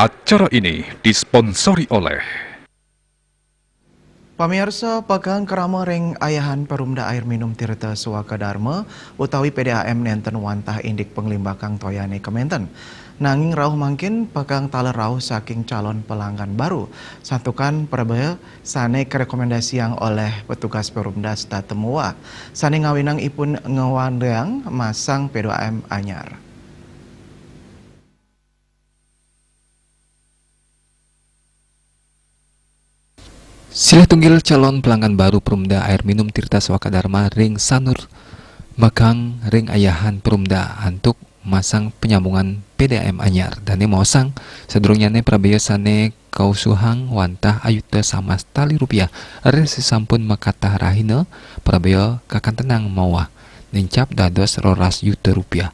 Acara ini disponsori oleh Pamirsa Pegang Kerama Ring Ayahan Perumda Air Minum Tirta Suaka Dharma utawi PDAM nenten wantah indik penglimbakang toyane Kementan. Nanging rauh mangkin pegang taler rauh saking calon pelanggan baru. Santukan perbaya sane rekomendasi yang oleh petugas Perumda sta temua. Sane ngawinang ipun ngewandang masang PDAM anyar. Silih tunggil calon pelanggan baru Perumda Air Minum Tirta Swaka Dharma Ring Sanur Megang Ring Ayahan Perumda antuk masang penyambungan PDAM anyar dane maosang sedurungnya prabaya sane kausuhang wantah ayuta sama tali rupiah resi sampun makata rahina prabaya kakan tenang mawah nincap dados roras yuta rupiah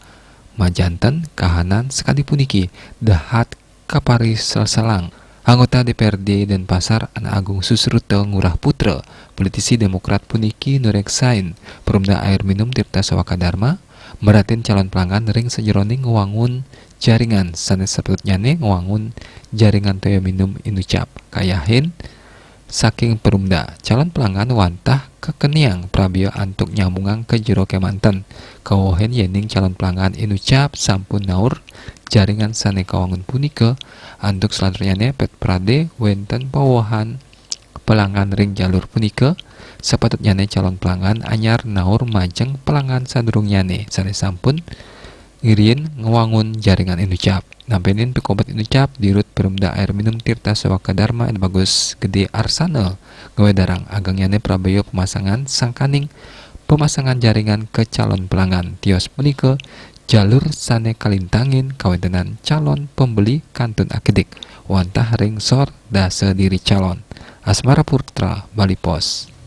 majanten kahanan sekali puniki dahat kapari selselang. Anggota DPRD Denpasar Anak Agung Susruto Ngurah Putra, politisi Demokrat puniki nureksain Perumda Air Minum Tirta Swaka Dharma, meratin calon pelanggan ring sejeroning ngewangun jaringan sanes sepetutnyane ngewangun jaringan toya minum inucap kayahin saking Perumda calon pelanggan wantah kekeniang prabio antuk nyambungang ke jero Kemanten kawohen yening calon pelanggan inucap sampun naur jaringan sane kawangun punika antuk selanjutnya pet prade wenten pawohan pelanggan ring jalur punika sepatutnya calon pelanggan anyar naur majeng pelanggan sadurungyane sane sampun ngirin ngewangun jaringan inucap nampenin pikobat inucap dirut Perumda Air Minum Tirta Swaka Dharma Bagus Gede Arsana gawedarang agangyane prabayo pemasangan sangkaning pemasangan jaringan ke calon pelanggan tios punika jalur sane kalintangin kawedanan calon pembeli kantun akedik wantah ring sor dasa diri calon Asmara Putra Bali Pos.